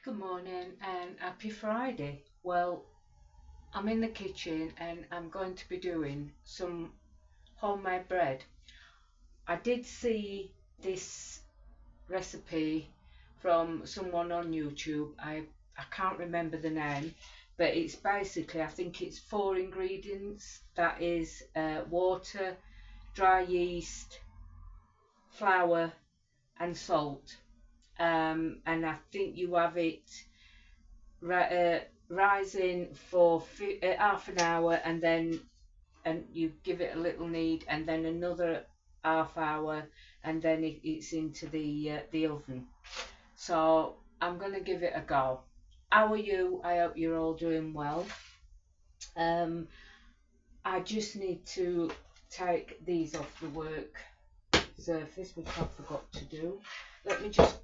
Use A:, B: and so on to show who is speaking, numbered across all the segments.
A: Good morning and happy Friday. Well, I'm in the kitchen and I'm going to be doing some homemade bread. I did see this recipe from someone on YouTube. I can't remember the name, but it's basically, I think it's four ingredients. That is water, dry yeast, flour, and salt. And I think you have it rising for half an hour, and you give it a little knead, and then another half hour, and then it's into the oven. So I'm gonna give it a go. How are you? I hope you're all doing well. Um, I just need to take these off the work surface, which I forgot to do. Let me just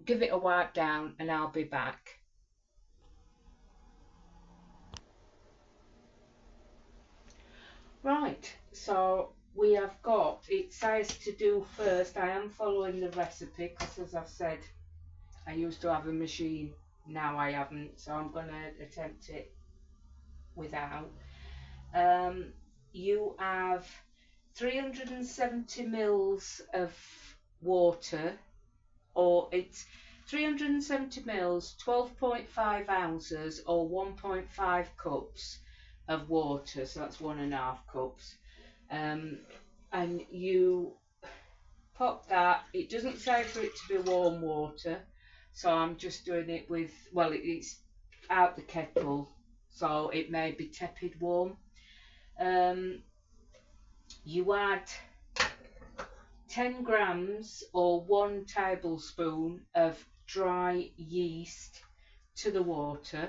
A: give it a wipe down, and I'll be back. Right, so we have got, it says to do first, I am following the recipe because as I've said, I used to have a machine, now I haven't, so I'm going to attempt it without. Um, you have 370 mils of water, or it's 370 mils, 12.5 ounces, or 1.5 cups of water, so that's 1.5 cups. um, and you pop that. It doesn't say for it to be warm water, so I'm just doing it with, well, it's out the kettle, so it may be tepid warm. um, you add 10 grams or 1 tablespoon of dry yeast to the water.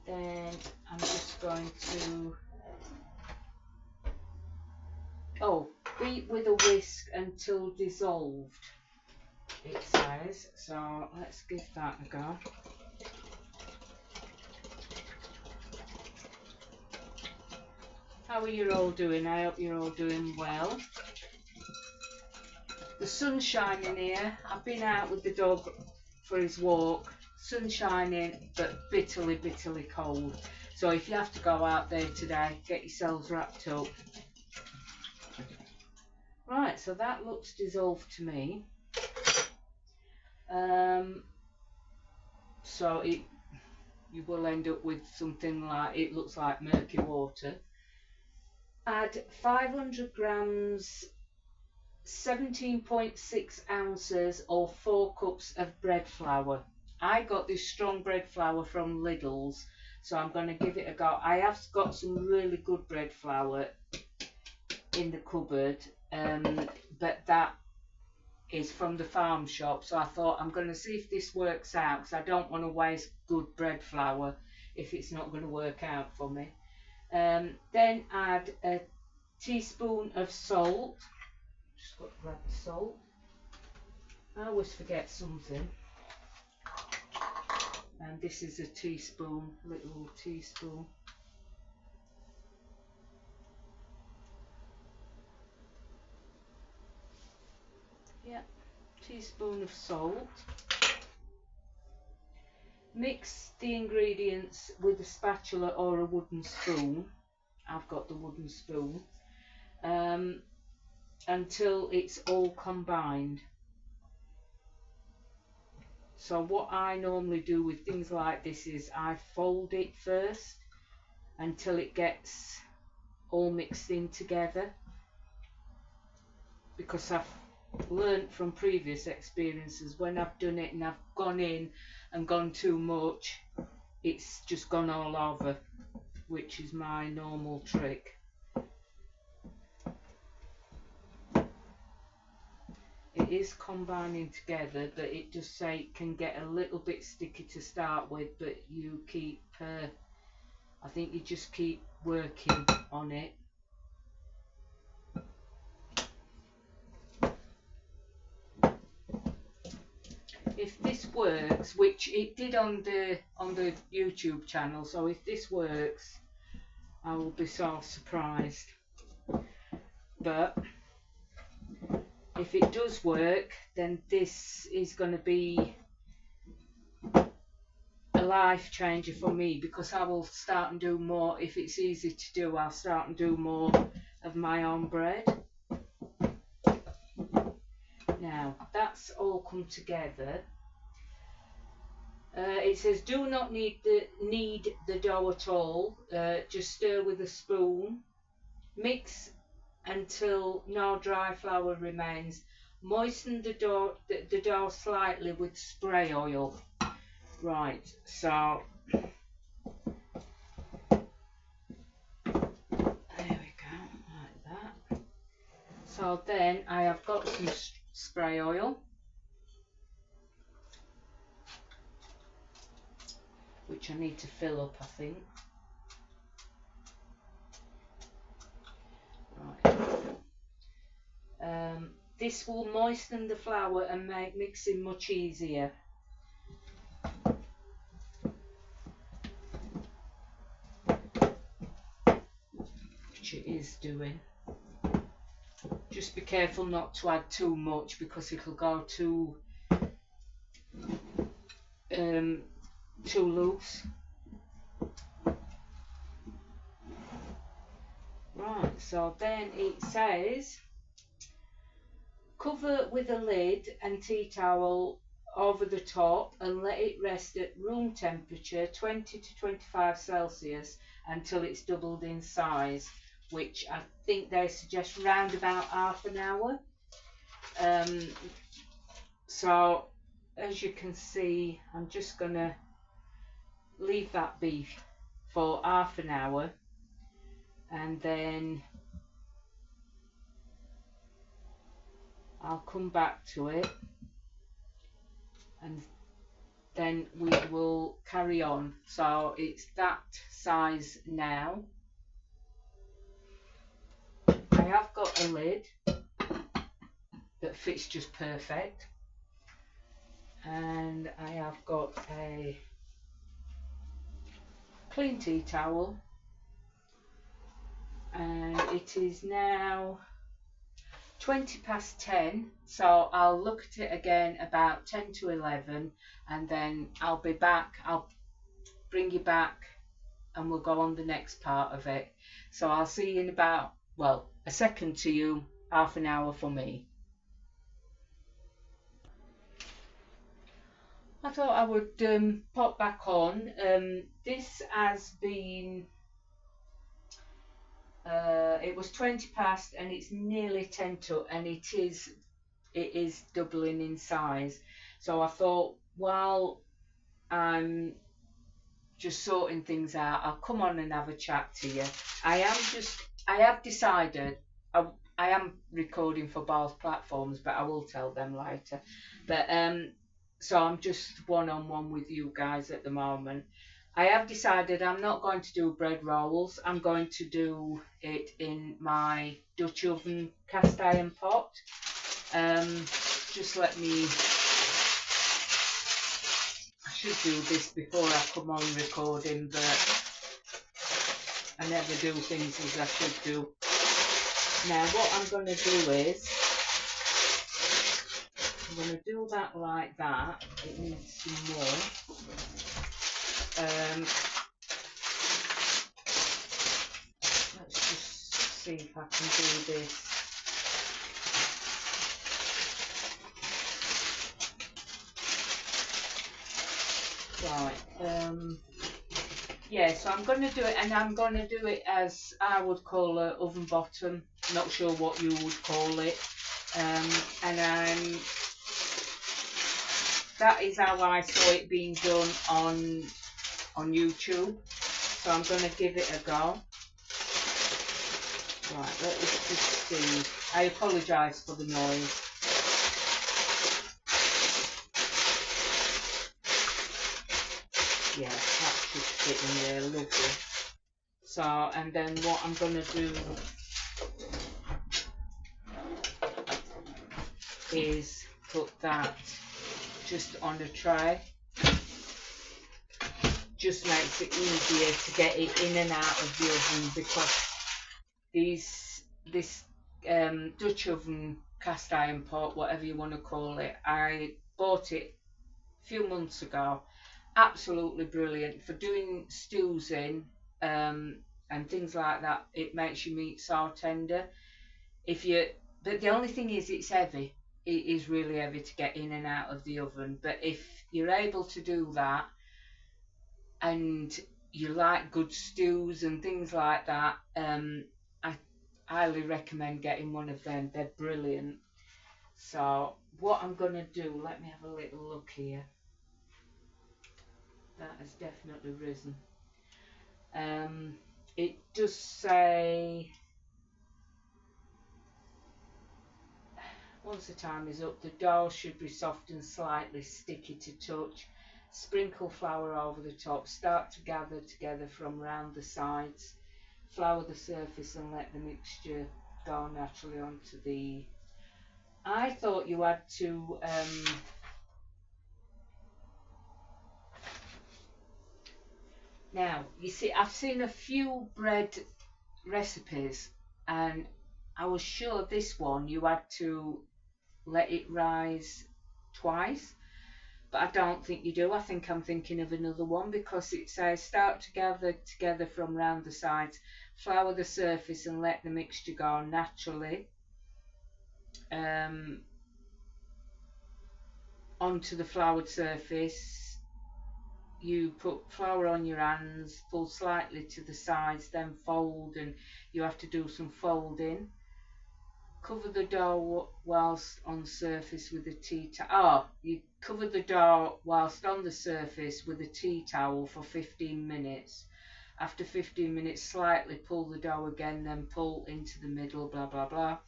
A: Then I'm just going to, oh, beat with a whisk until dissolved, it says. So let's give that a go. How are you all doing? I hope you're all doing well. The sun's shining here. I've been out with the dog for his walk. Sun shining, but bitterly, bitterly cold. So if you have to go out there today, get yourselves wrapped up. Right, so that looks dissolved to me. So you will end up with something like, it looks like murky water. Add 500 grams, 17.6 ounces, or 4 cups of bread flour. I got this strong bread flour from Lidl's, so I'm going to give it a go. I have got some really good bread flour in the cupboard, but that is from the farm shop, so I thought I'm going to see if this works out, because I don't want to waste good bread flour if it's not going to work out for me. Then add a teaspoon of salt. Just got to grab the salt. I always forget something. And this is a teaspoon, little teaspoon. Yeah, teaspoon of salt. Mix the ingredients with a spatula or a wooden spoon. I've got the wooden spoon. Until it's all combined. So what I normally do with things like this is I fold it first until it gets all mixed in together, because I've learnt from previous experiences, when I've done it and I've gone in and gone too much, it's just gone all over, which is my normal trick. It is combining together, but it just say it can get a little bit sticky to start with, but you keep, I think you just keep working on it. If this works, which it did on the YouTube channel, so if this works, I will be so surprised. But if it does work, then this is going to be a life changer for me, because I will start and do more. If it's easy to do, I'll start and do more of my own bread. Now that's all come together. It says do not knead the dough at all, just stir with a spoon, mix until no dry flour remains, moisten the dough slightly with spray oil. Right, so there we go, like that. So then I have got some spray oil, which I need to fill up, I think. Right. This will moisten the flour and make mixing much easier. Which it is doing. Just be careful not to add too much, because it'll go too loose. Right, so then it says cover with a lid and tea towel over the top and let it rest at room temperature, 20 to 25 Celsius, until it's doubled in size, which I think they suggest round about half an hour. So as you can see, I'm just gonna leave that be for half an hour, and then I'll come back to it, and then we will carry on. So it's that size now. I have got a lid that fits just perfect, and I have got a clean tea towel, and it is now 20 past 10, so I'll look at it again about 10 to 11, and then I'll be back. I'll bring you back and we'll go on the next part of it. So I'll see you in about, well, a second to you, half an hour for me. I thought I would pop back on. This has been it was 20 past and it's nearly 10 to, and it is doubling in size. So I thought, while I'm just sorting things out, I'll come on and have a chat to you. I have decided I am recording for both platforms, but I will tell them later. But so I'm just one-on-one with you guys at the moment. I have decided I'm not going to do bread rolls. I'm going to do it in my Dutch oven cast iron pot. Just let me, I should do this before I come on recording, but I never do things as I should do. Now what I'm going to do is, I'm going to do that like that. It needs some more. Let's just see if I can do this. Right, yeah, so I'm going to do it, and I'm going to do it as I would call a oven bottom. Not sure what you would call it. And that is how I saw it being done on YouTube. So I'm going to give it a go. Right, let's just see. I apologise for the noise. Yeah, that should fit in there, lovely. So, and then what I'm going to do is put that just on a tray. Just makes it easier to get it in and out of the oven, because this Dutch oven cast iron pot, whatever you want to call it. I bought it a few months ago. Absolutely brilliant for doing stews in, and things like that. It makes your meat so tender. But the only thing is, it's heavy. It is really heavy to get in and out of the oven. But if you're able to do that, and you like good stews and things like that, I highly recommend getting one of them. They're brilliant. So what I'm gonna do, let me have a little look here. That has definitely risen. It does say once the time is up, the dough should be soft and slightly sticky to touch. Sprinkle flour over the top. Start to gather together from round the sides. Flour the surface and let the mixture go naturally onto the... I thought you had to... Now, you see, I've seen a few bread recipes, and I was sure this one you had to let it rise twice, but I don't think you do. I think I'm thinking of another one, because it says start to gather together from round the sides, flour the surface and let the mixture go naturally onto the floured surface. You put flour on your hands, pull slightly to the sides, then fold, and you have to do some folding. Cover the dough whilst on the surface with a tea towel. You cover the dough whilst on the surface with a tea towel for 15 minutes. After 15 minutes, slightly pull the dough again, then pull into the middle, blah, blah, blah.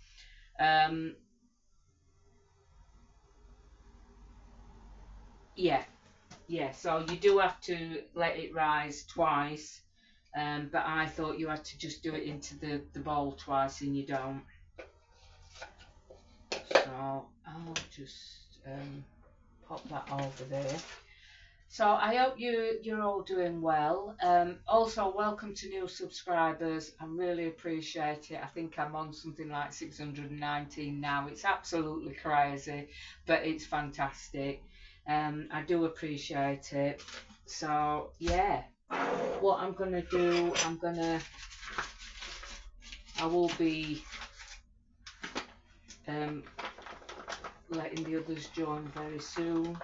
A: Yeah, so you do have to let it rise twice, but I thought you had to just do it into the bowl twice, and you don't. So I'll just pop that over there. So I hope you're all doing well. Also, welcome to new subscribers. I really appreciate it. I think I'm on something like 619 now. It's absolutely crazy, but it's fantastic. I do appreciate it. So yeah, what I'm gonna do, I will be letting the others join very soon.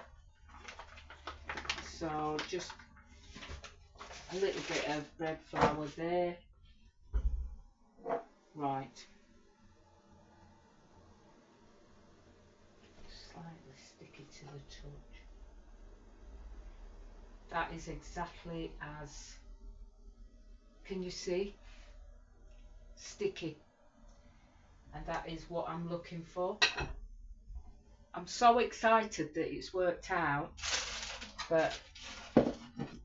A: So just a little bit of bread flour there. Right. Slightly sticky to the touch. That is exactly as, can you see? Sticky. And that is what I'm looking for. I'm so excited that it's worked out, but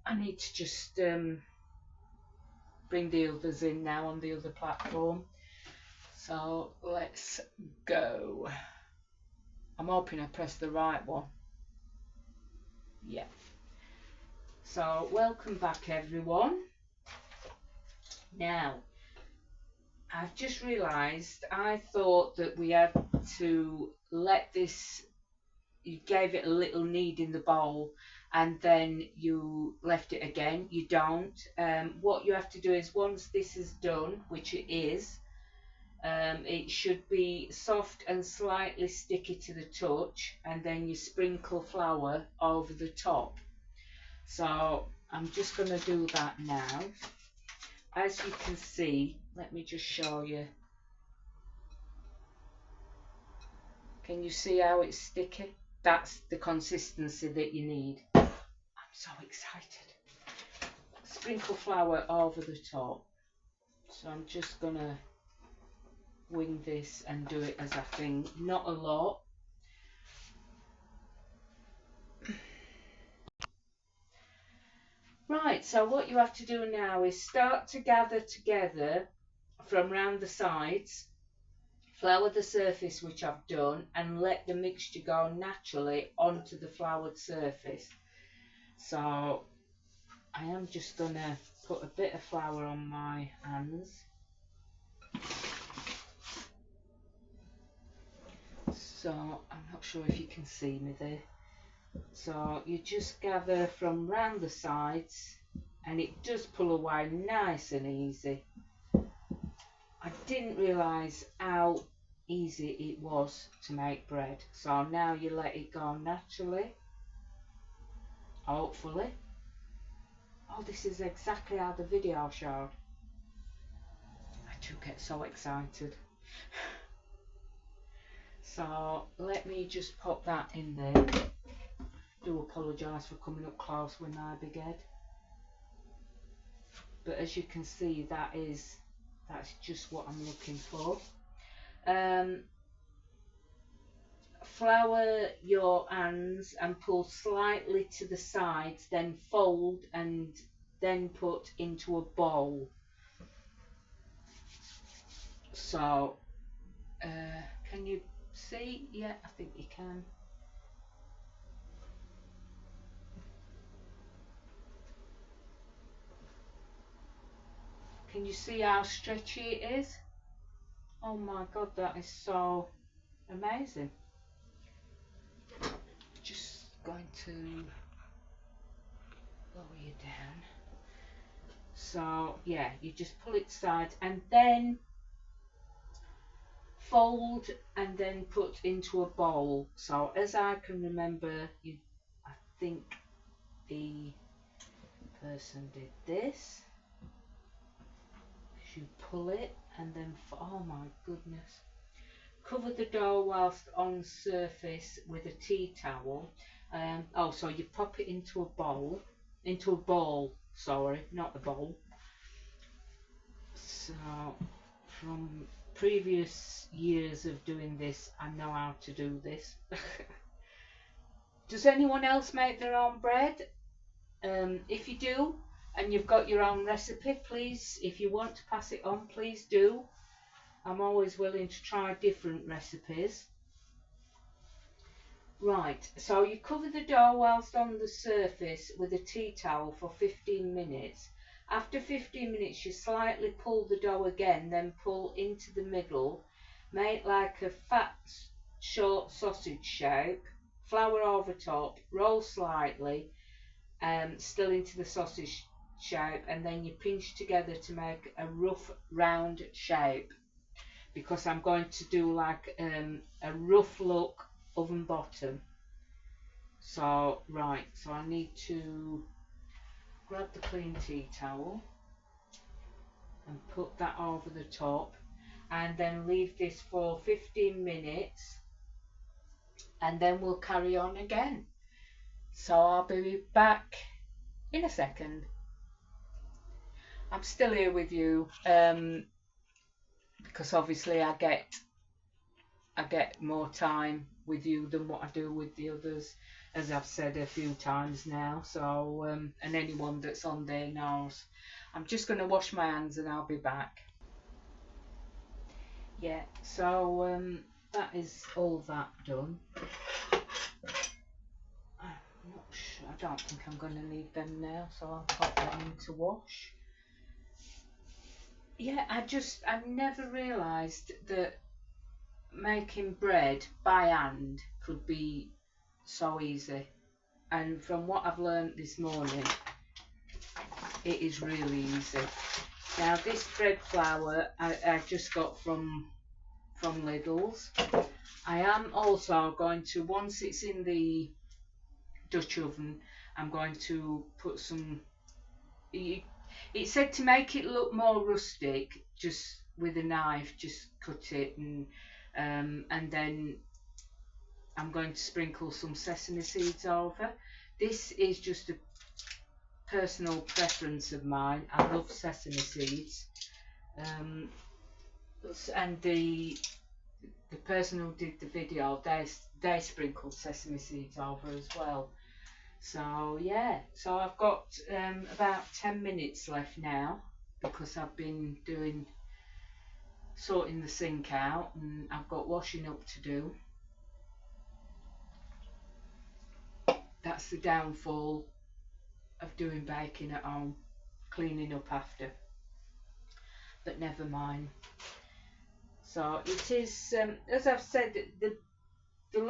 A: I need to just bring the others in now on the other platform. So let's go. I'm hoping I pressed the right one. Yeah. So welcome back everyone. Now, I've just realised I thought that we had to let this, you gave it a little knead in the bowl and then you left it again. You don't. What you have to do is, once this is done, which it is, it should be soft and slightly sticky to the touch, and then you sprinkle flour over the top. So I'm just going to do that now. As you can see, let me just show you. Can you see how it's sticky? That's the consistency that you need. I'm so excited. Sprinkle flour over the top. So I'm just going to wing this and do it as I think, not a lot. Right, so what you have to do now is start to gather together from round the sides, flour the surface, which I've done, and let the mixture go naturally onto the floured surface. So I am just going to put a bit of flour on my hands. So I'm not sure if you can see me there. So you just gather from round the sides and it does pull away nice and easy. I didn't realise how easy it was to make bread. So now you let it go naturally, hopefully. Oh, this is exactly how the video showed. I do get so excited. So let me just pop that in there. Do apologise for coming up close when I began. But as you can see, that's just what I'm looking for. Flour your hands and pull slightly to the sides, then fold and then put into a bowl. So can you see? Yeah, I think you can. Can you see how stretchy it is? Oh my god, that is so amazing. Just going to lower you down. So yeah, you just pull it aside and then fold and then put into a bowl. So as I can remember, I think the person did this. You pull it and then, oh my goodness. Cover the dough whilst on surface with a tea towel. So you pop it into a bowl, sorry, not a bowl. So from previous years of doing this, I know how to do this. Does anyone else make their own bread? If you do and you've got your own recipe, please, if you want to pass it on, please do. I'm always willing to try different recipes. Right, so you cover the dough whilst on the surface with a tea towel for 15 minutes. After 15 minutes you slightly pull the dough again, then pull into the middle. Make like a fat short sausage shape, flour over top, roll slightly, still into the sausage shape, and then you pinch together to make a rough round shape, because I'm going to do like a rough look oven bottom. So right, so I need to grab the clean tea towel and put that over the top and then leave this for 15 minutes and then we'll carry on again. So I'll be back in a second. I'm still here with you because obviously I get more time with you than what I do with the others, as I've said a few times now. So and anyone that's on there knows. I'm just going to wash my hands and I'll be back. Yeah, so that is all that done. I'm not sure, I don't think I'm going to need them now, so I'll pop them in to wash. Yeah, I never realised that making bread by hand could be so easy, and from what I've learned this morning, it is really easy. Now this bread flour I just got from Lidl's. I am also going to, once it's in the Dutch oven, I'm going to put some, it said to make it look more rustic, just with a knife, just cut it, and then I'm going to sprinkle some sesame seeds over. This is just a personal preference of mine. I love sesame seeds, and the person who did the video, they sprinkled sesame seeds over as well. So yeah, so I've got about 10 minutes left now, because I've been sorting the sink out and I've got washing up to do. That's the downfall of doing baking at home, cleaning up after, but never mind. So it is, as I've said,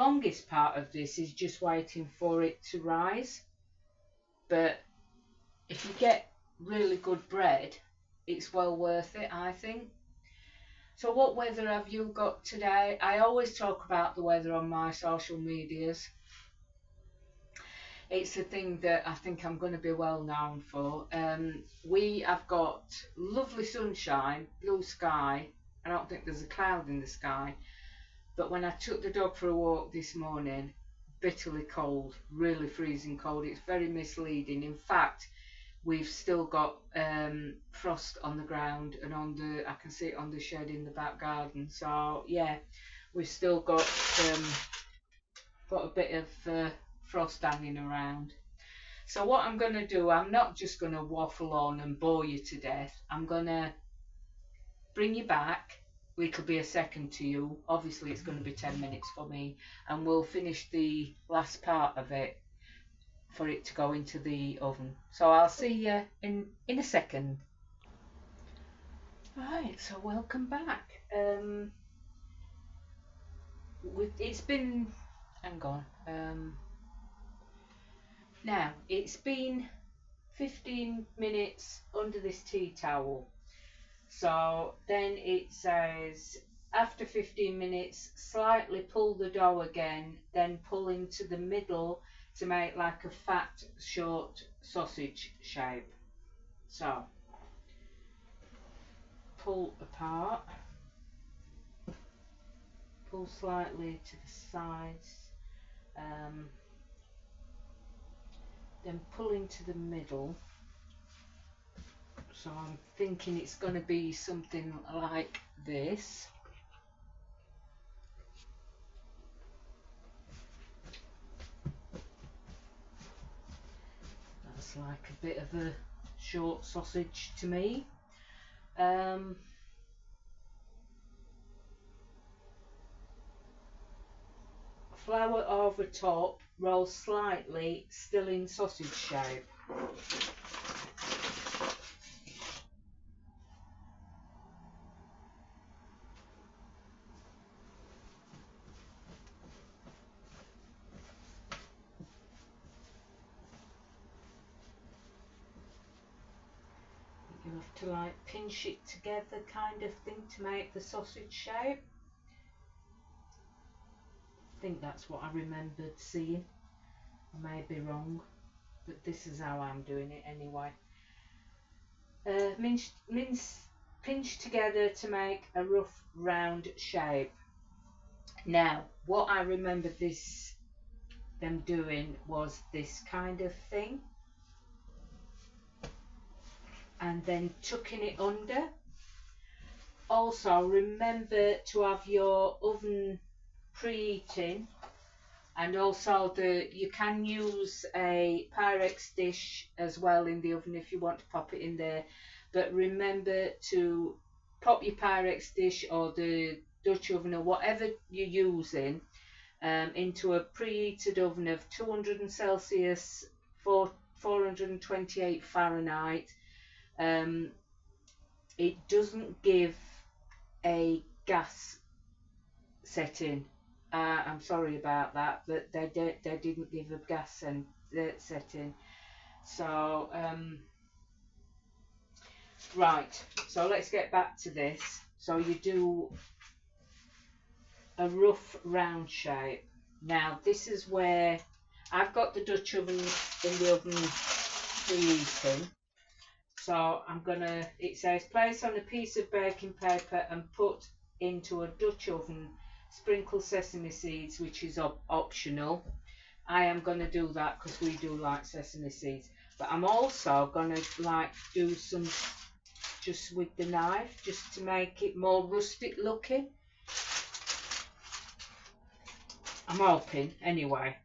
A: longest part of this is just waiting for it to rise. But if you get really good bread, it's well worth it, I think. So what weather have you got today? I always talk about the weather on my social medias. It's a thing that I think I'm going to be well known for. We have got lovely sunshine, blue sky. I don't think there's a cloud in the sky. But when I took the dog for a walk this morning, bitterly cold, really freezing cold. It's very misleading. In fact, we've still got frost on the ground, and I can see it on the shed in the back garden. So yeah, we've still got a bit of frost hanging around. So what I'm going to do, I'm not just going to waffle on and bore you to death. I'm going to bring you back. It'll be a second to you. Obviously it's going to be 10 minutes for me, and we'll finish the last part of it for it to go into the oven. So I'll see you in a second. Right, so welcome back. It's been, hang on, now it's been 15 minutes under this tea towel. So then it says after 15 minutes slightly pull the dough again, then pull into the middle to make like a fat short sausage shape. So pull apart, pull slightly to the sides, then pull into the middle. So I'm thinking it's going to be something like this. That's like a bit of a short sausage to me. Flour over top, roll slightly, still in sausage shape. You have to like pinch it together kind of thing to make the sausage shape. I think that's what I remembered seeing. I may be wrong, but this is how I'm doing it anyway. Pinch together to make a rough round shape. Now what I remember them doing was this kind of thing, and then tucking it under. Also remember to have your oven preheating, and also you can use a Pyrex dish as well in the oven if you want to pop it in there, but remember to pop your Pyrex dish or the Dutch oven or whatever you're using into a preheated oven of 200 Celsius, 428 Fahrenheit. It doesn't give a gas setting. I'm sorry about that, but they didn't give a gas setting. So right, so let's get back to this. So you do a rough round shape. Now this is where I've got the Dutch oven in the oven preheating. So I'm gonna, it says place on a piece of baking paper and put into a Dutch oven. Sprinkle sesame seeds, which is optional. I am going to do that because we do like sesame seeds. But I'm also going to like do some just with the knife, just to make it more rustic looking. I'm hoping anyway.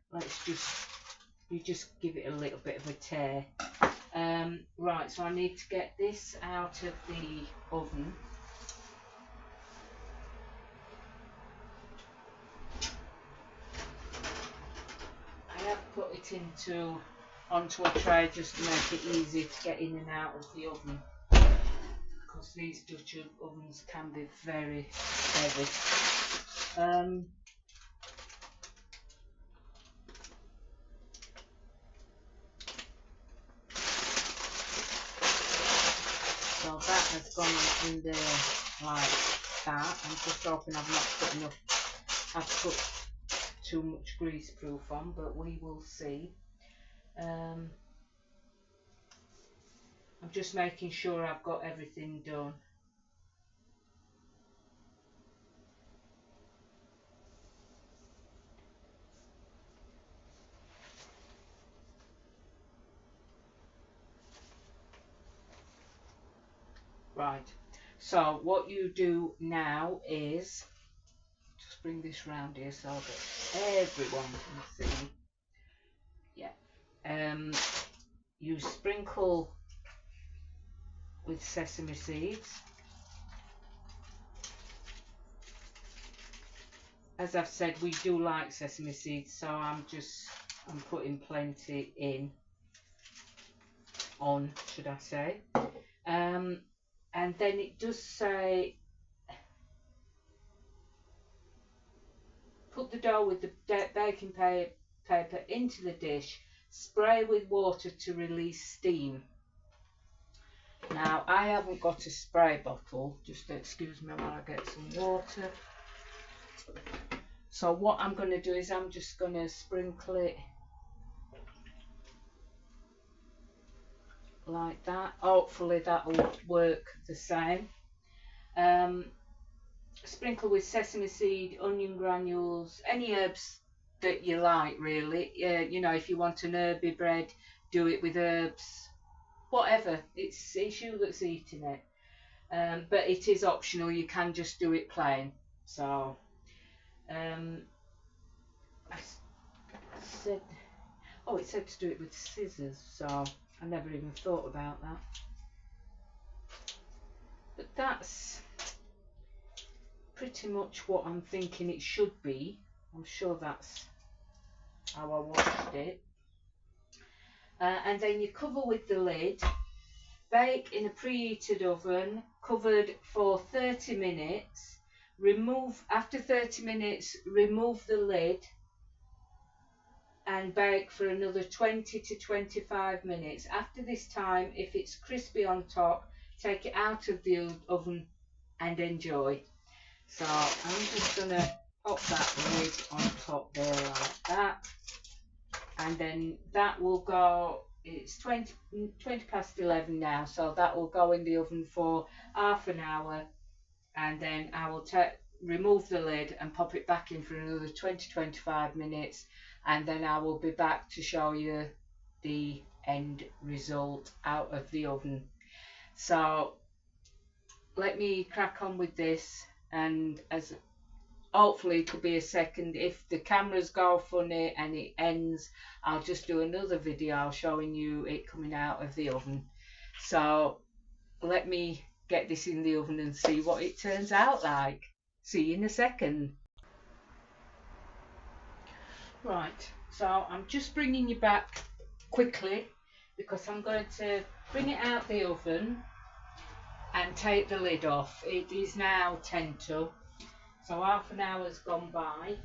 A: You just give it a little bit of a tear. Right, so I need to get this out of the oven. Put it onto a tray just to make it easy to get in and out of the oven, because these Dutch ovens can be very heavy. has gone in there like that. I'm just hoping I've not put enough, I've put too much grease proof on, but we will see. I'm just making sure I've got everything done. Right, so what you do now is just bring this round here so that everyone can see. Yeah, you sprinkle with sesame seeds. As I've said, we do like sesame seeds, so I'm putting plenty on, should I say. And then it does say, put the dough with the baking paper into the dish, spray with water to release steam. Now, I haven't got a spray bottle, just excuse me while I get some water. So what I'm going to do is I'm just going to sprinkle it like that. Hopefully that will work the same. Sprinkle with sesame seed, onion granules, any herbs that you like really. You know, if you want an herby bread, do it with herbs, whatever. It's you that's eating it. But it is optional, you can just do it plain. So I said, oh, it said to do it with scissors, so I never even thought about that. But that's pretty much what I'm thinking it should be. I'm sure that's how I washed it. And then you cover with the lid, bake in a preheated oven, covered for 30 minutes. After 30 minutes, remove the lid and bake for another 20 to 25 minutes. After this time, if it's crispy on top, take it out of the oven and enjoy. So I'm just going to pop that lid on top there like that, and then that will go, it's 20 past 11 now, so that will go in the oven for half an hour, and then I will remove the lid and pop it back in for another 20-25 minutes, and then I will be back to show you the end result out of the oven. So let me crack on with this, and as hopefully it could be a second, if the cameras go funny and it ends, I'll just do another video showing you it coming out of the oven. So let me get this in the oven and see what it turns out like. See you in a second. Right, so I'm just bringing you back quickly because I'm going to bring it out the oven and take the lid off. It is now 10 to, so half an hour's gone by.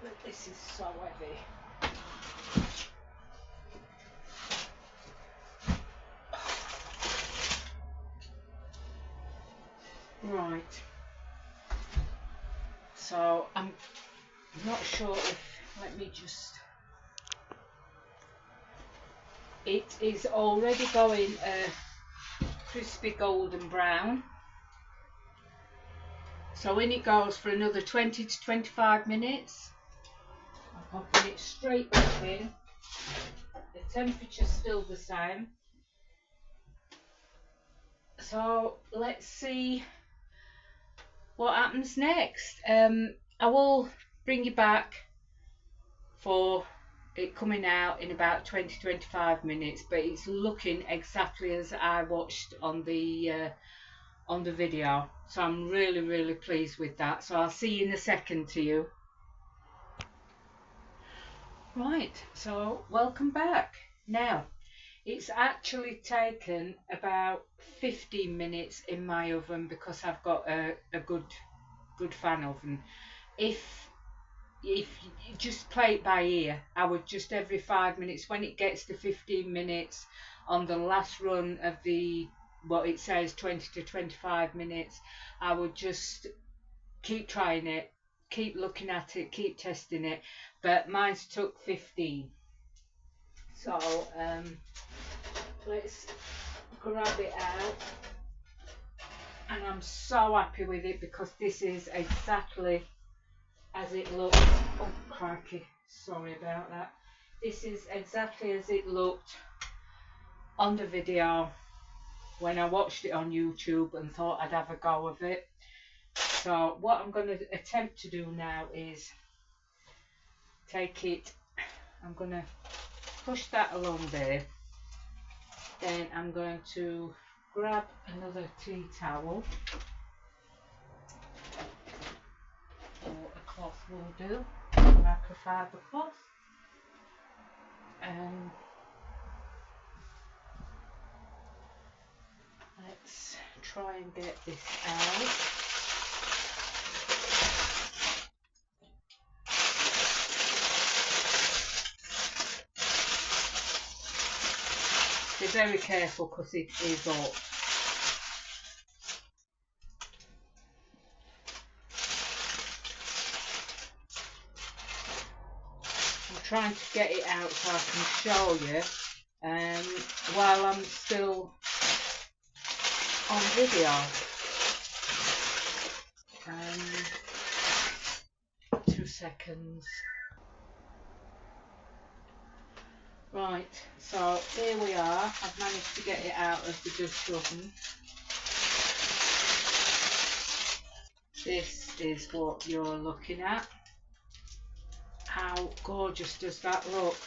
A: But this is so heavy. Right, so I'm not sure if, let me just, it is already going crispy golden brown, so in it goes for another 20 to 25 minutes. I'm popping it straight back in. The temperature's still the same, so let's see what happens next. I will bring you back for it coming out in about 20-25 minutes, but it's looking exactly as I watched on the video, so I'm really pleased with that. So I'll see you in a second to you. Right, so welcome back. Now it's actually taken about 15 minutes in my oven because I've got a good fan oven. If if you just play it by ear, I would just every 5 minutes, when it gets to 15 minutes on the last run of the, what it says 20 to 25 minutes, I would just keep trying it, keep looking at it, keep testing it. But mine's took 15. So let's grab it out. And I'm so happy with it because this is exactly as it looks. Oh crikey, sorry about that. This is exactly as it looked on the video when I watched it on YouTube and thought I'd have a go of it. So what I'm going to attempt to do now is take it, I'm going to push that along there, then I'm going to grab another tea towel, or a cloth will do, microfiber cloth, and let's try and get this out. Be very careful because it is up. I'm trying to get it out so I can show you while I'm still on video. 2 seconds. Right, so here we are. I've managed to get it out of the Dutch oven. This is what you're looking at. How gorgeous does that look?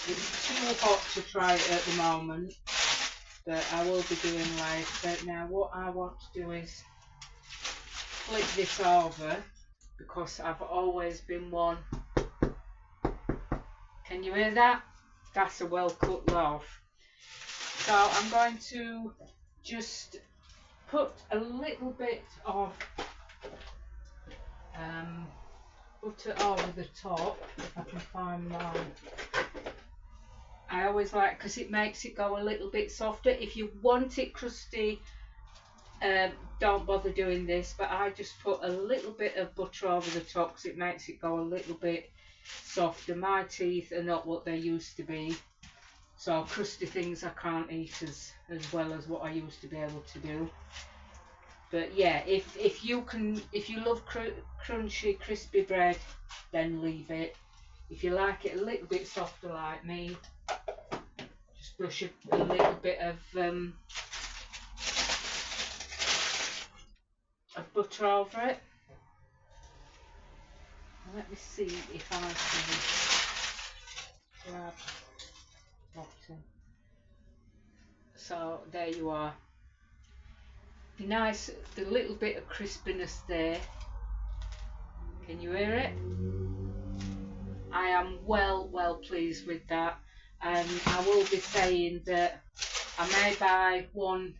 A: It's too hot to try it at the moment, but I will be doing later. Now what I want to do is flip this over, because I've always been one. Can you hear that? That's a well cut loaf. So I'm going to just put a little bit of butter over the top, if I can find mine. I always like, because it makes it go a little bit softer. If you want it crusty, don't bother doing this, but I just put a little bit of butter over the top because it makes it go a little bit softer. My teeth are not what they used to be, so crusty things I can't eat as well as what I used to be able to do. But yeah, if you love crunchy, crispy bread, then leave it. If you like it a little bit softer like me, just brush a little bit of butter over it. Let me see if I can grab bottom. So there you are. Nice, the little bit of crispiness there. Can you hear it? I am well pleased with that, and I will be saying that I may buy one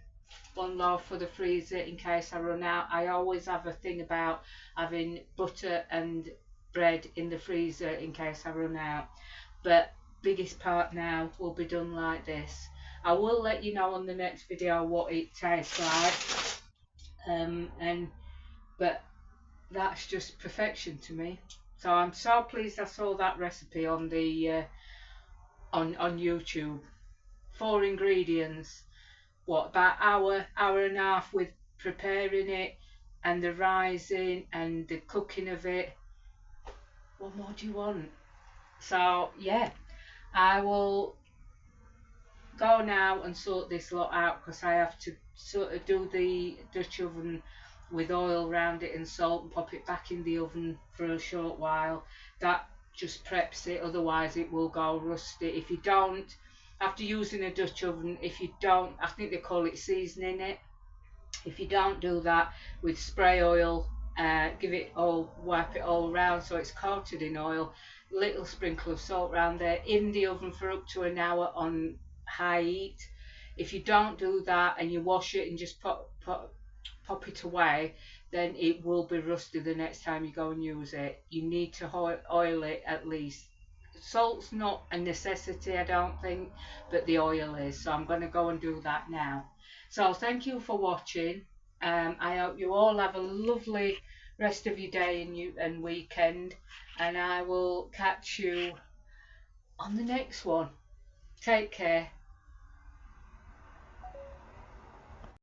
A: loaf for the freezer in case I run out. I always have a thing about having butter and bread in the freezer in case I run out, but biggest part now will be done like this. I will let you know on the next video what it tastes like, but that's just perfection to me. So I'm so pleased I saw that recipe on the on YouTube. 4 ingredients, what, about hour and a half with preparing it and the rising and the cooking of it. What more do you want? So yeah, I will go now and sort this lot out, because I have to sort of do the Dutch oven with oil around it and salt and pop it back in the oven for a short while. That just preps it, otherwise it will go rusty. If you don't, after using a Dutch oven, if you don't, I think they call it seasoning it, if you don't do that with spray oil, give it all, wipe it all around so it's coated in oil, little sprinkle of salt around there, in the oven for up to an hour on high heat. If you don't do that and you wash it and just pop it away, then it will be rusty the next time you go and use it. You need to oil it at least. Salt's not a necessity, I don't think, but the oil is. So I'm going to go and do that now. So thank you for watching. I hope you all have a lovely rest of your day and weekend, and I will catch you on the next one. Take care.